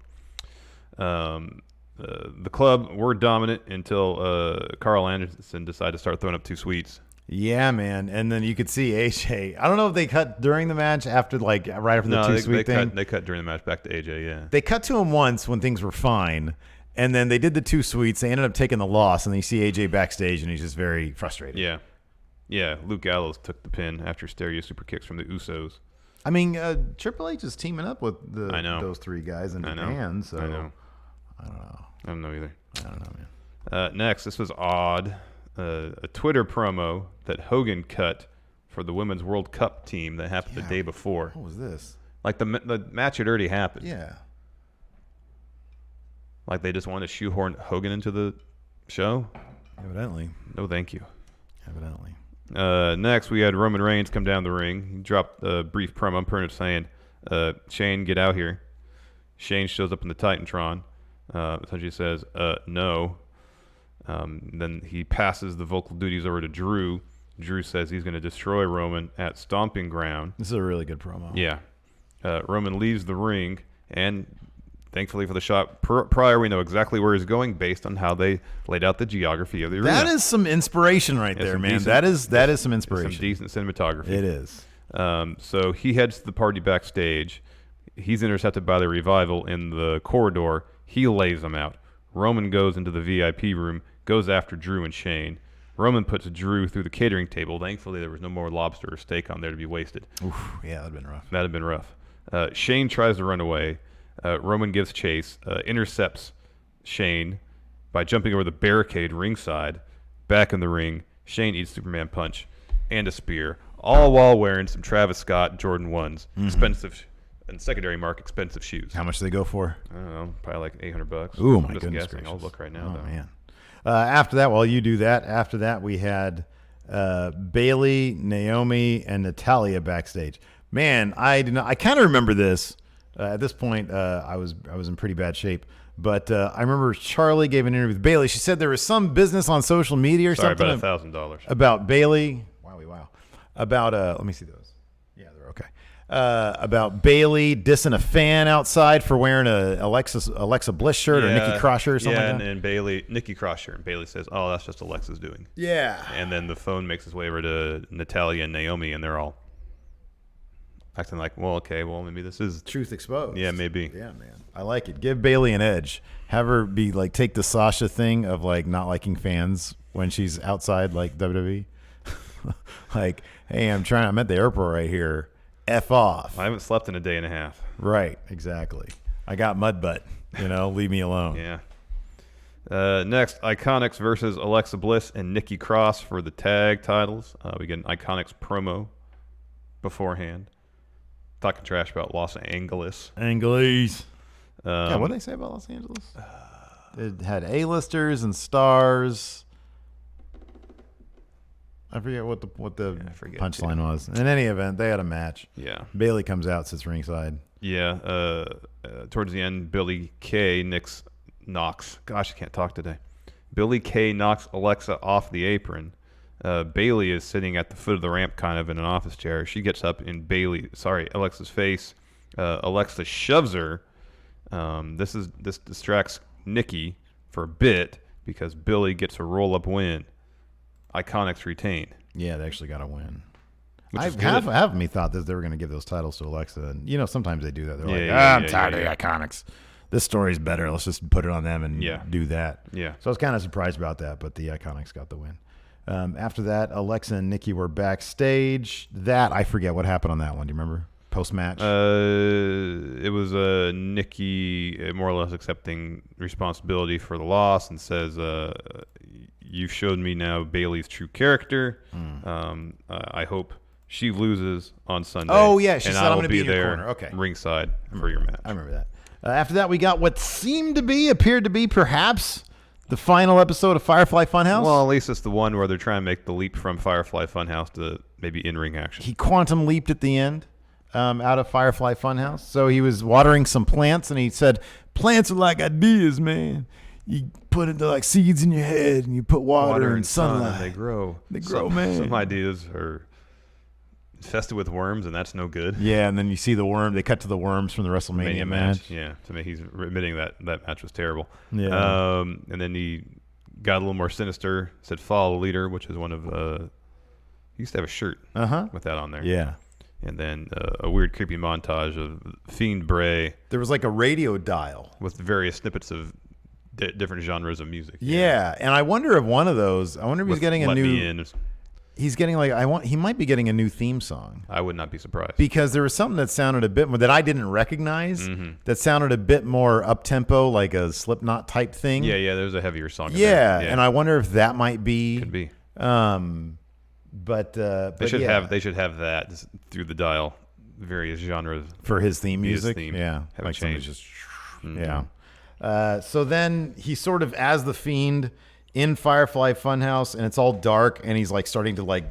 The Club were dominant until Carl Anderson decided to start throwing up two sweets. Yeah, man. And then you could see AJ. I don't know if they cut during the match after right after the two sweet thing. They cut during the match back to AJ. Yeah. They cut to him once when things were fine. And then they did the two sweets. They ended up taking the loss, and then you see AJ backstage, and he's just very frustrated. Yeah. Yeah, Luke Gallows took the pin after stereo super kicks from the Usos. I mean, Triple H is teaming up with those three guys in Japan, so I know. I don't know. I don't know either. I don't know, man. Next, this was odd. a Twitter promo that Hogan cut for the Women's World Cup team that happened the day before. What was this? Like the match had already happened. Yeah. Like they just wanted to shoehorn Hogan into the show. Evidently. No, thank you. Evidently. Next, we had Roman Reigns come down the ring. He dropped a brief promo, pretty much saying, Shane, get out here. Shane shows up in the Titantron. Essentially says, no. Then he passes the vocal duties over to Drew. Drew says he's going to destroy Roman at Stomping Ground. This is a really good promo. Yeah. Roman leaves the ring, and thankfully for the shot prior, we know exactly where he's going based on how they laid out the geography of the arena. That is some inspiration right there, man. That is some inspiration. Some decent cinematography. It is. So he heads to the party backstage. He's intercepted by the Revival in the corridor. He lays them out. Roman goes into the VIP room, goes after Drew and Shane. Roman puts Drew through the catering table. Thankfully, there was no more lobster or steak on there to be wasted. Oof, yeah, that'd been rough. That'd have been rough. Shane tries to run away. Roman gives chase, intercepts Shane by jumping over the barricade ringside. Back in the ring, Shane eats Superman punch and a spear, all while wearing some Travis Scott Jordan 1s, expensive and secondary mark expensive shoes. How much do they go for? I don't know, probably like $800. Ooh, my I'm just goodness guessing. gracious. I'll look right now. Oh, though. man. After that, while you do that, after that we had Bailey, Naomi, and Natalia backstage. Man, I kind of remember this. At this point, I was in pretty bad shape. But I remember Charlie gave an interview with Bailey. She said there was some business on social media or Sorry, something. about $1,000. About Bailey. Wow. About, let me see those. Yeah, they're okay. About Bailey dissing a fan outside for wearing a Alexa Bliss shirt or Nikki Cross shirt or something like that. And Bailey, Nikki Cross shirt. And Bailey says, oh, that's just Alexa's doing. Yeah. And then the phone makes its way over to Natalia and Naomi, and they're all acting like, well, okay, well, maybe this is Truth exposed. Yeah, maybe. Yeah, man. I like it. Give Bailey an edge. Have her be like, take the Sasha thing of like not liking fans when she's outside like WWE. Like, hey, I'm at the airport right here. F off. I haven't slept in a day and a half. Right, exactly. I got mud butt. Leave me alone. Yeah. Next, Iconics versus Alexa Bliss and Nikki Cross for the tag titles. We get an Iconics promo beforehand. Talking trash about Los Angeles. Yeah, what did they say about Los Angeles? It had A-listers and stars. I forget what the punchline was. In any event, they had a match. Yeah. Bailey comes out, sits ringside. Yeah. Towards the end, Billy Kay knocks. Gosh, I can't talk today. Billy Kay knocks Alexa off the apron. Bailey is sitting at the foot of the ramp, kind of in an office chair. She gets up in Alexa's face. Alexa shoves her. This distracts Nikki for a bit because Billy gets a roll-up win. Iconics retain. Yeah, they actually got a win. Half of me thought that they were going to give those titles to Alexa. And, sometimes they do that. They're I'm tired of the Iconics. This story's better. Let's just put it on them and do that. Yeah. So I was kind of surprised about that, but the Iconics got the win. After that, Alexa and Nikki were backstage. I forget what happened on that one. Do you remember? Post-match? It was Nikki more or less accepting responsibility for the loss and says, you've showed me now Bailey's true character. I hope she loses on Sunday. Oh, yeah. She and said, I I'm will going to be in your there corner. Okay. ringside for your match. I remember that. After that, we got what appeared to be perhaps the final episode of Firefly Funhouse. Well, at least it's the one where they're trying to make the leap from Firefly Funhouse to maybe in-ring action. He quantum leaped at the end out of Firefly Funhouse. So he was watering some plants, and he said, plants are like ideas, man. You put it like seeds in your head, and you put water and sunlight. And they grow. They grow, man. Some ideas are infested with worms, and that's no good. Yeah, and then you see the worm. They cut to the worms from the WrestleMania match. Yeah, to me, he's admitting that match was terrible. Yeah. And then he got a little more sinister, said follow the leader, which is one of he used to have a shirt with that on there. Yeah. And then a weird, creepy montage of Fiend Bray. There was like a radio dial with various snippets of different genres of music. Yeah, and I wonder if one of those, if he's getting a new. Let Me In. he's getting he might be getting a new theme song. I would not be surprised. Because there was something that sounded a bit more that I didn't recognize. That sounded a bit more up tempo, like a Slipknot type thing. Yeah, there's a heavier song. Yeah, and I wonder if that might be. Could be. But they should have that through the dial, various genres for his theme music. Yeah, have like it change. Just so then he's sort of as the Fiend in Firefly Funhouse, and it's all dark, and he's like starting to like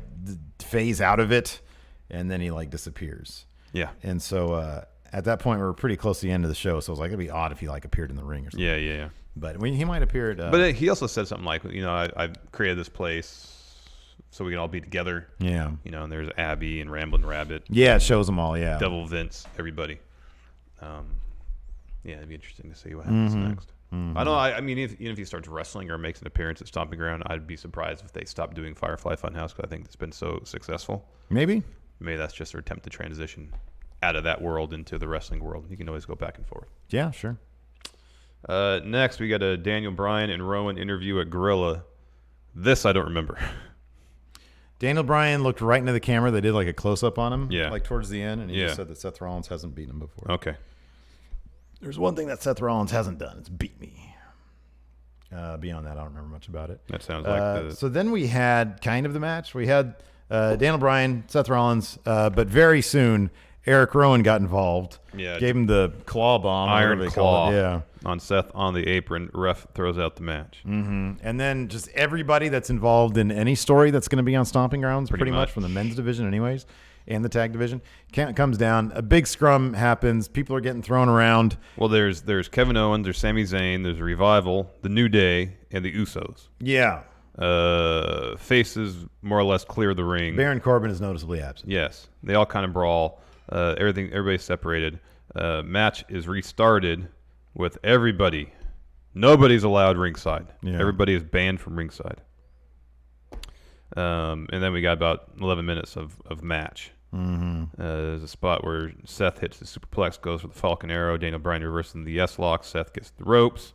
phase out of it, and then he like disappears. Yeah, and so at that point we're pretty close to the end of the show, so it was like it'd be odd if he like appeared in the ring or something. Yeah. But he might appear at. But he also said something like, I created this place so we can all be together. Yeah. And there's Abby and Ramblin' Rabbit. Yeah, it shows them all. Yeah. Devil Vince, everybody. Yeah, it'd be interesting to see what happens next. I don't know. I mean, even if he starts wrestling or makes an appearance at Stomping Ground, I'd be surprised if they stopped doing Firefly Funhouse because I think it's been so successful. Maybe that's just their attempt to transition out of that world into the wrestling world. You can always go back and forth. Yeah, sure. Next, we got a Daniel Bryan and Rowan interview at Gorilla. This I don't remember. Daniel Bryan looked right into the camera. They did like a close-up on him, like towards the end, and he just said that Seth Rollins hasn't beaten him before. Okay. There's one thing that Seth Rollins hasn't done. It's beat me. Beyond that, I don't remember much about it. That sounds like So then we had kind of the match. We had Daniel Bryan, Seth Rollins, but very soon Eric Rowan got involved. Yeah. Gave him the claw bomb. Iron claw. Yeah. On Seth on the apron. Ref throws out the match. Mm-hmm. And then just everybody that's involved in any story that's going to be on Stomping Grounds, pretty much from the men's division anyways, and the tag division, comes down. A big scrum happens. People are getting thrown around. Well, there's Kevin Owens, there's Sami Zayn, there's Revival, the New Day, and the Usos. Yeah. Faces more or less clear the ring. Baron Corbin is noticeably absent. Yes. They all kind of brawl. Everybody's separated. Match is restarted with everybody. Nobody's allowed ringside. Yeah. Everybody is banned from ringside. And then we got about 11 minutes of match. There's a spot where Seth hits the superplex, goes for the Falcon Arrow. Daniel Bryan reverses the S-lock. Seth gets the ropes.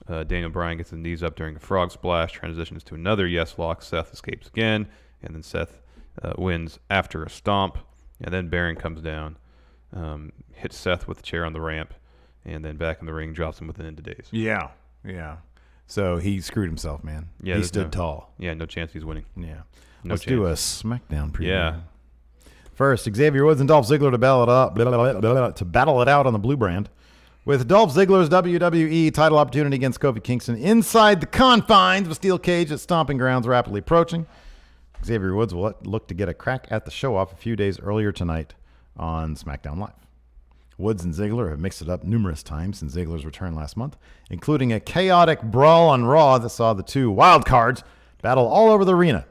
Daniel Bryan gets his knees up during a frog splash. Transitions to another yes-lock. Seth escapes again. And then Seth wins after a stomp. And then Baron comes down, hits Seth with a chair on the ramp, and then back in the ring, drops him with an end of days. Yeah. So he screwed himself, man. Yeah, he stood tall. Yeah, no chance he's winning. Yeah. No Let's chance. do a SmackDown preview. Yeah. First, Xavier Woods and Dolph Ziggler to battle it out on the blue brand. With Dolph Ziggler's WWE title opportunity against Kofi Kingston inside the confines of a steel cage at Stomping Grounds rapidly approaching. Xavier Woods will look to get a crack at the show-off a few days earlier tonight on SmackDown Live. Woods and Ziggler have mixed it up numerous times since Ziggler's return last month, including a chaotic brawl on Raw that saw the two wild cards battle all over the arena.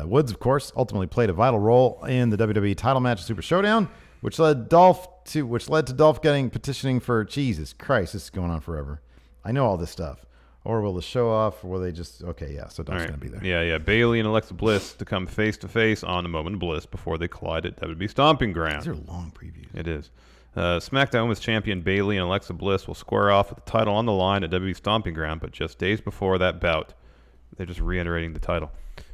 Woods, of course, ultimately played a vital role in the WWE title match at Super Showdown, which led to Dolph petitioning for Jesus Christ. This is going on forever. I know all this stuff. Or will the show off, or will they just... Okay, yeah, so Dolph's going to be there. Yeah. Bayley and Alexa Bliss to come face-to-face on A Moment of Bliss before they collide at WWE Stomping Ground. These are long previews. It is. SmackDown Women's Champion Bayley and Alexa Bliss will square off with the title on the line at WWE Stomping Ground, but just days before that bout, they're just reiterating the title.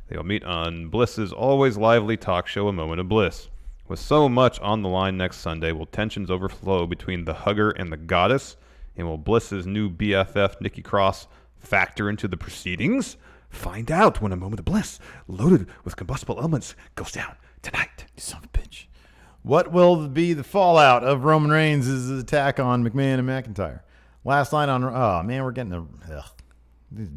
They will meet on Bliss's always lively talk show, A Moment of Bliss. With so much on the line next Sunday, will tensions overflow between the Hugger and the Goddess? And will Bliss's new BFF, Nikki Cross, factor into the proceedings? Find out when A Moment of Bliss, loaded with combustible elements, goes down tonight. You son of a bitch. What will be the fallout of Roman Reigns' attack on McMahon and McIntyre? Last night on... Oh, man, we're getting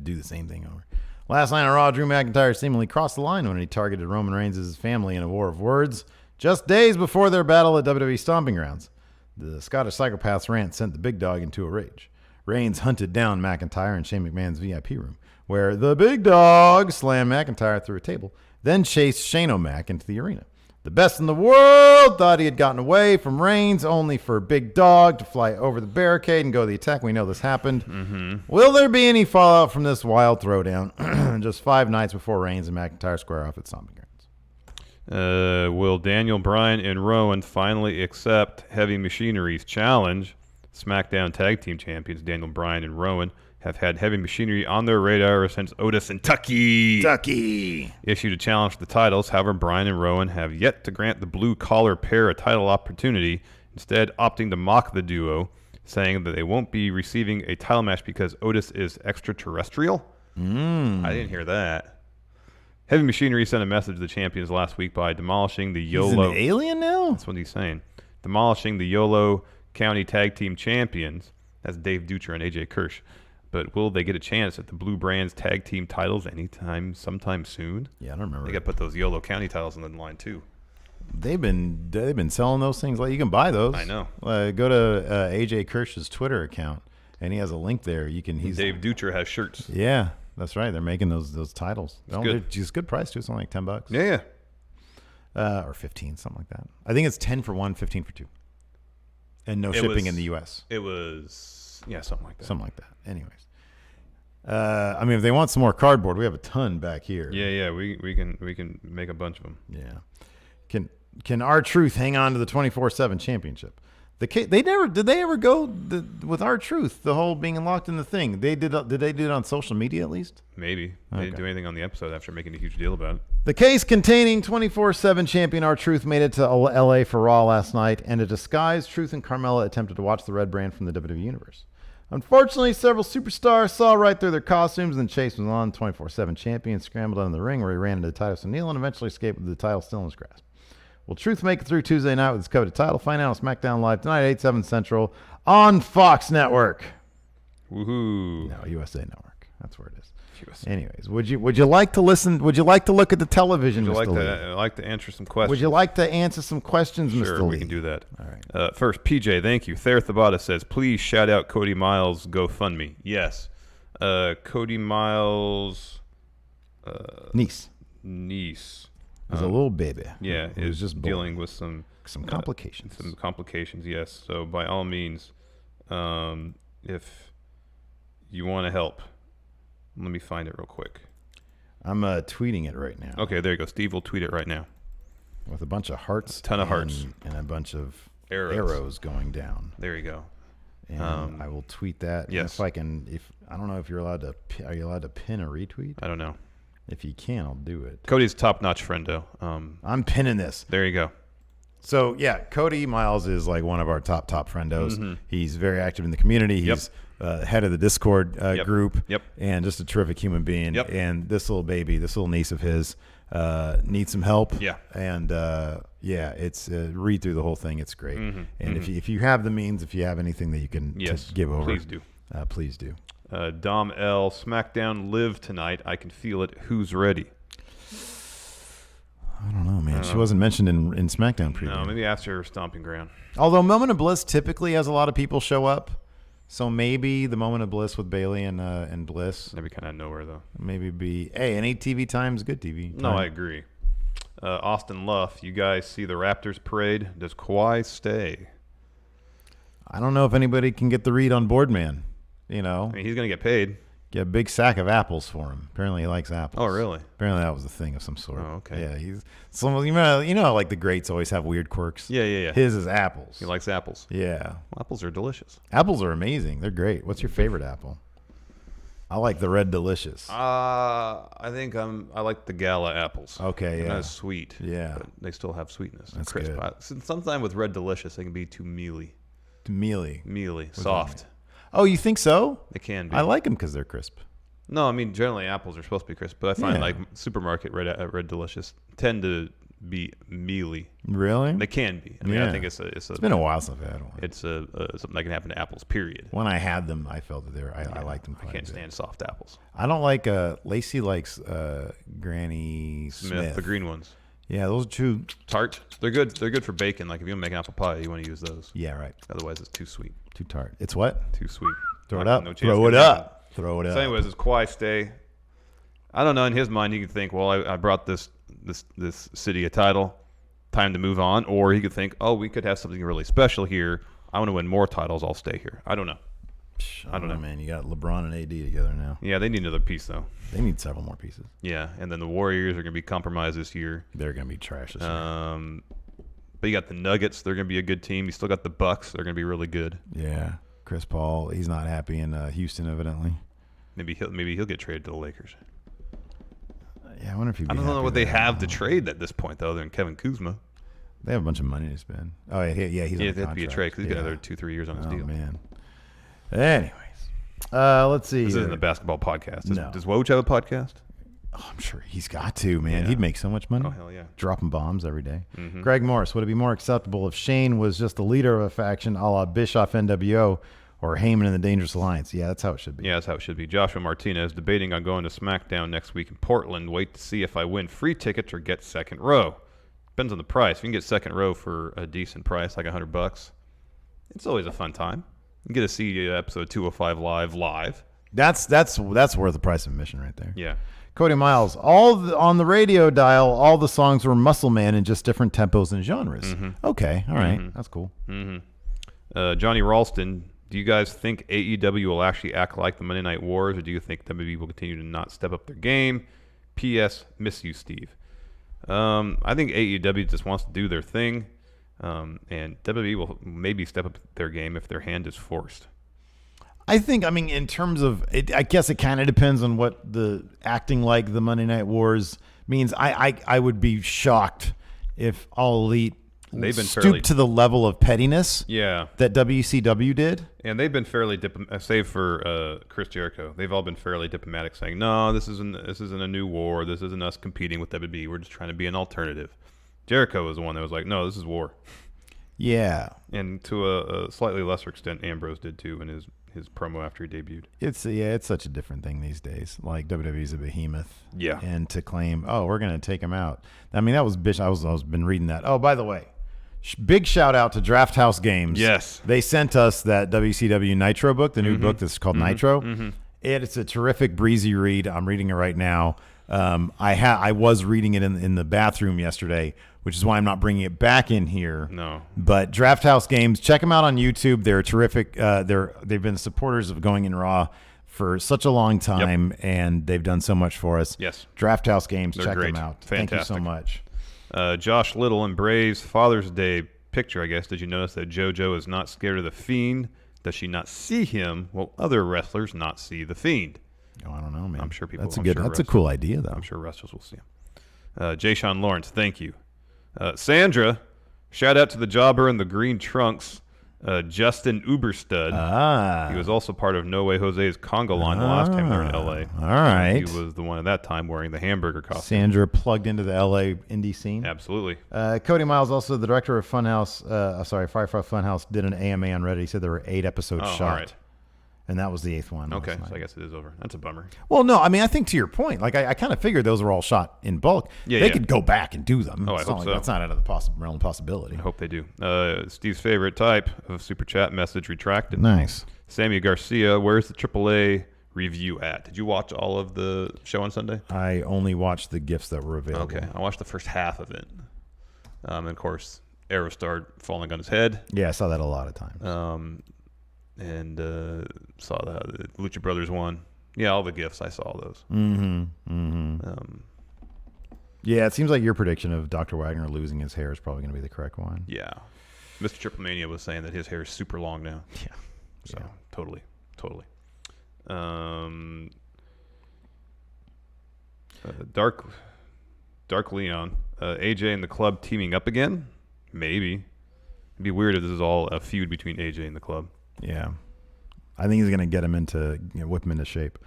do the same thing over. Last night on Raw, Drew McIntyre seemingly crossed the line when he targeted Roman Reigns' family in a war of words just days before their battle at WWE Stomping Grounds. The Scottish Psychopath's rant sent the big dog into a rage. Reigns hunted down McIntyre in Shane McMahon's VIP room, where the big dog slammed McIntyre through a table, then chased Shane O'Mac into the arena. The best in the world thought he had gotten away from Reigns, only for Big Dog to fly over the barricade and go to the attack. We know this happened. Mm-hmm. Will there be any fallout from this wild throwdown just 5 nights before Reigns and McIntyre square off at Stomping Grounds? Will Daniel Bryan and Rowan finally accept Heavy Machinery's challenge? SmackDown Tag Team Champions Daniel Bryan and Rowan have had Heavy Machinery on their radar ever since Otis and Tucky issued a challenge for the titles. However, Bryan and Rowan have yet to grant the blue-collar pair a title opportunity, instead opting to mock the duo, saying that they won't be receiving a title match because Otis is extraterrestrial. I didn't hear that. Heavy Machinery sent a message to the champions last week by demolishing the YOLO. He's an alien now? That's what he's saying. Demolishing the YOLO County Tag Team Champions. That's Dave Dutra and AJ Kirsch. But will they get a chance at the Blue Brands Tag Team titles sometime soon? Yeah, I don't remember. They got to put those YOLO County titles on the line too. They've been selling those things. Like, you can buy those. I know. Go to AJ Kirsch's Twitter account, and he has a link there. Dave Dutra has shirts. Yeah, that's right. They're making those titles. Good. They're just good price too. It's only like $10. Yeah. Or 15, something like that. I think it's 10 for one, 15 for two, and no shipping in the U.S. It was something like that. Something like that. Anyways, I mean, if they want some more cardboard, we have a ton back here. Yeah. We can make a bunch of them. Yeah. Can R-Truth hang on to the 24/7 championship? Did they ever go with R-Truth, the whole being locked in the thing? Did they do it on social media at least? Maybe. They didn't do anything on the episode after making a huge deal about it. The case containing 24/7 champion R-Truth made it to LA for Raw last night, and a disguised Truth and Carmella attempted to watch the Red Brand from the WWE Universe. Unfortunately, several superstars saw right through their costumes, and Chase was on. 24/7 champion scrambled out of the ring where he ran into Titus O'Neil and eventually escaped with the title still in his grasp. Will Truth make it through Tuesday night with his coveted title? Find out on SmackDown Live tonight at 8/7 Central on Fox Network. Woohoo! No, USA Network. That's where it is. USA. Anyways, would you like to listen? Would you like to look at the television, Would you Mr. Lee? I'd like to answer some questions. Would you like to answer some questions, Sure, Mr. Lee? we can do that. All right. First, PJ, thank you. Thayer Thabata says, please shout out Cody Miles' GoFundMe. Yes. Cody Miles' niece is a little baby. Yeah, who was is just dealing with some complications. Some complications, yes. So by all means, if you want to help, let me find it real quick. I'm tweeting it right now. Okay, there you go. Steve will tweet it right now. With a bunch of hearts. A ton of hearts. And a bunch of Arrows going down. There you go. And I will tweet that. Yes. And I don't know if you're allowed to. Are you allowed to pin a retweet? I don't know. If you can, I'll do it. Cody's top-notch friendo. I'm pinning this. There you go. So yeah, Cody Miles is like one of our top friendos. Mm-hmm. He's very active in the community. He's head of the Discord group. Yep. And just a terrific human being. Yep. And this little niece of his needs some help. Yeah. And it's read through the whole thing. It's great. Mm-hmm. And if you have the means, if you have anything that you can give over, please do. Please do. Dom L. SmackDown Live tonight. I can feel it. Who's ready? I don't know, man. She wasn't mentioned in SmackDown preview. No, maybe after Stomping Ground. Although Moment of Bliss typically has a lot of people show up, so maybe the Moment of Bliss with Bayley and Bliss. Maybe kind of nowhere though. Maybe any TV time is good TV. No, I agree. Austin Luff, you guys see the Raptors parade? Does Kawhi stay? I don't know if anybody can get the read on Boardman. You know, I mean, he's gonna get paid. Get a big sack of apples for him. Apparently, he likes apples. Oh, really? Apparently, that was a thing of some sort. Oh, okay. Yeah, he's some. You know, how, like the greats always have weird quirks. Yeah. His is apples. He likes apples. Yeah, well, apples are delicious. Apples are amazing. They're great. What's your favorite apple? I like the Red Delicious. I think I like the Gala apples. Okay, They're yeah. not as sweet. Yeah. But they still have sweetness. That's crisp. good. Sometimes with Red Delicious, they can be too mealy. Mealy. Soft. Oh, you think so? They can be. I like them because they're crisp. No, I mean generally apples are supposed to be crisp, but I find like supermarket Red Delicious tend to be mealy. Really? They can be. I mean, I think it's been a while since I've had one. It's something that can happen to apples. Period. When I had them, I felt that I liked them. I can't stand soft apples. I don't like. Lacey likes Granny Smith, the green ones. Yeah, those are too tart. They're good. They're good for baking. Like if you want to make apple pie, you want to use those. Yeah, right. Otherwise, it's too sweet. Too tart. It's what? Too sweet. Throw it up. Throw it up. Throw it up. So, anyways, does Kawhi stay? I don't know. In his mind, he could think, well, I brought this city a title. Time to move on. Or he could think, oh, we could have something really special here. I want to win more titles. I'll stay here. I don't know. I don't know, man. You got LeBron and AD together now. Yeah, they need another piece, though. They need several more pieces. Yeah, and then the Warriors are going to be compromised this year. They're going to be trash this year. But you got the Nuggets. They're going to be a good team. You still got the Bucks. They're going to be really good. Yeah. Chris Paul, he's not happy in Houston, evidently. Maybe he'll get traded to the Lakers. Yeah, I wonder if he'd be I don't know happy what they there. have to trade at this point, though, other than Kevin Kuzma. They have a bunch of money to spend. Oh, yeah, he's on Yeah, a that'd be a contract. trade because he's got Yeah. another 2-3 years on his Oh, deal. man. Anyways, let's see. This here. isn't a basketball podcast. No. Does Woj have a podcast? Oh, I'm sure he's got to, man. Yeah. He'd make so much money. Oh, hell yeah. Dropping bombs every day. Mm-hmm. Greg Morris, would it be more acceptable if Shane was just the leader of a faction a la Bischoff NWO or Heyman in the Dangerous Alliance? Yeah, that's how it should be. Yeah, that's how it should be. Joshua Martinez debating on going to SmackDown next week in Portland. Wait to see if I win free tickets or get second row. Depends on the price. If you can get second row for a decent price, like $100, it's always a fun time. You get to see episode 205 live. That's worth the price of admission right there. Yeah. Cody Miles, on the radio dial, all the songs were Muscle Man in just different tempos and genres. Mm-hmm. Okay, all right, that's cool. Johnny Ralston, do you guys think AEW will actually act like the Monday Night Wars, or do you think WWE will continue to not step up their game? P.S. Miss you, Steve. I think AEW just wants to do their thing, and WWE will maybe step up their game if their hand is forced. I mean, in terms of it, I guess it kind of depends on what the acting like the Monday Night Wars means. I would be shocked if All Elite They've been stooped to the level of pettiness Yeah. that WCW did. And they've been fairly save for Chris Jericho. They've all been fairly diplomatic, saying, "No, this isn't a new war. This isn't us competing with WWE. We're just trying to be an alternative." Jericho was the one that was like, "No, this is war." Yeah, And to a slightly lesser extent, Ambrose did too in his promo after he debuted. it's such a different thing these days. Like WWE's a behemoth. Yeah. And to claim, oh, we're going to take him out. I mean, that was bitch. I was been reading that. Oh, by the way, big shout out to Draft House Games. Yes. They sent us that WCW Nitro book, the new book that's called Nitro. It's a terrific breezy read. I'm reading it right now. I was reading it in the bathroom yesterday, which is why I'm not bringing it back in here. No. But Draft House Games, check them out on YouTube. They're terrific. They've been supporters of Going in Raw for such a long time, and they've done so much for us. Yes. Draft House Games, They're check great. them out. Fantastic. Thank you so much. Josh Little and Braves Father's Day picture, I guess. Did you notice that JoJo is not scared of the Fiend? Does she not see him while other wrestlers not see the Fiend? Oh, I don't know, man. I'm sure people. That's I'm a good. sure That's a wrestlers- cool idea, though. I'm sure wrestlers will see him. Jay Sean Lawrence, thank you. Sandra, shout out to the jobber in the green trunks, Justin Uberstud. He was also part of No Way Jose's conga line the last time they were in L.A. All right. He was the one at that time wearing the hamburger costume. Sandra plugged into the LA indie scene. Absolutely. Cody Miles, also the director of Funhouse, Firefly Funhouse, did an AMA on Reddit. He said there were 8 episodes shot. All right. And that was the 8th one. Okay, last so I night. guess it is over. That's a bummer. Well, no, I mean, I think to your point, like I kind of figured those were all shot in bulk. Yeah, they yeah. could go back and do them. Oh, I It's hope not so. That's not out of the realm of possibility. I hope they do. Steve's favorite type of super chat message retracted. Nice. Sammy Garcia, where's the AAA review at? Did you watch all of the show on Sunday? I only watched the gifts that were available. Okay, I watched the first half of it. And of course, Aerostar falling on his head. Yeah, I saw that a lot of times. And saw the Lucha Brothers won. Yeah, all the gifts. I saw those. Yeah, it seems like your prediction of Dr. Wagner losing his hair is probably going to be the correct one. Yeah. Mr. Triple Mania was saying that his hair is super long now. Yeah. So, Yeah. totally. Dark Leon. AJ and the club teaming up again? Maybe. It'd be weird if this is all a feud between AJ and the club. Yeah. I think he's going to get him whip him into shape.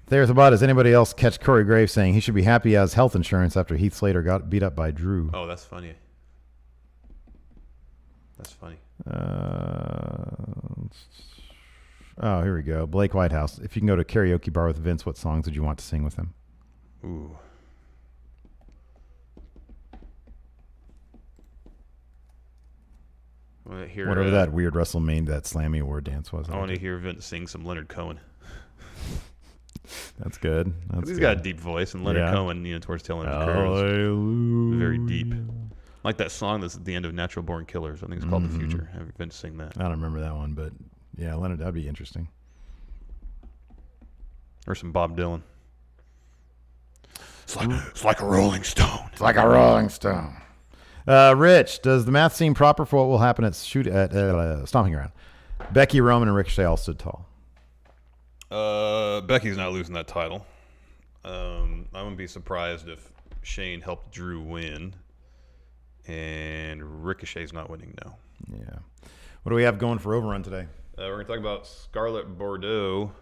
There's about, does anybody else catch Corey Graves saying he should be happy he has health insurance after Heath Slater got beat up by Drew? Oh, that's funny. That's funny. Oh, here we go. Blake Whitehouse. If you can go to a karaoke bar with Vince, what songs would you want to sing with him? Ooh. I wanna hear, Whatever that weird WrestleMania, that Slammy Award dance was. I want to hear Vince sing some Leonard Cohen. That's good. He's got a deep voice, and Leonard Yeah. Cohen, towards the tail end of his career, was very deep. Like that song that's at the end of Natural Born Killers. I think it's called The Future. Have Vince sing that. I don't remember that one, but yeah, Leonard, that'd be interesting. Or some Bob Dylan. It's like a Rolling Stone. It's like a Rolling Stone. Rich, does the math seem proper for what will happen at Stomping Ground? Becky, Roman, and Ricochet all stood tall. Becky's not losing that title. I wouldn't be surprised if Shane helped Drew win, and Ricochet's not winning now. Yeah. What do we have going for Overrun today? We're going to talk about Scarlett Bordeaux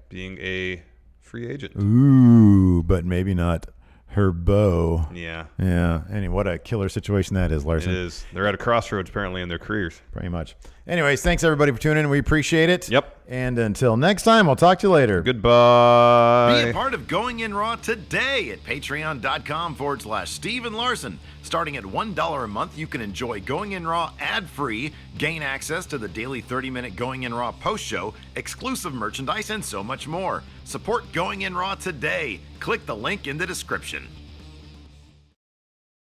being a free agent. Ooh, but maybe not her beau. Yeah. Yeah. Anyway, what a killer situation that is, Larson. It is. They're at a crossroads, apparently, in their careers. Pretty much. Anyways, thanks, everybody, for tuning in. We appreciate it. Yep. And until next time, I'll talk to you later. Goodbye. Be a part of Going In Raw today at patreon.com/Steven Larson. Starting at $1 a month, you can enjoy Going In Raw ad-free, gain access to the daily 30-minute Going In Raw post-show, exclusive merchandise, and so much more. Support Going In Raw today. Click the link in the description.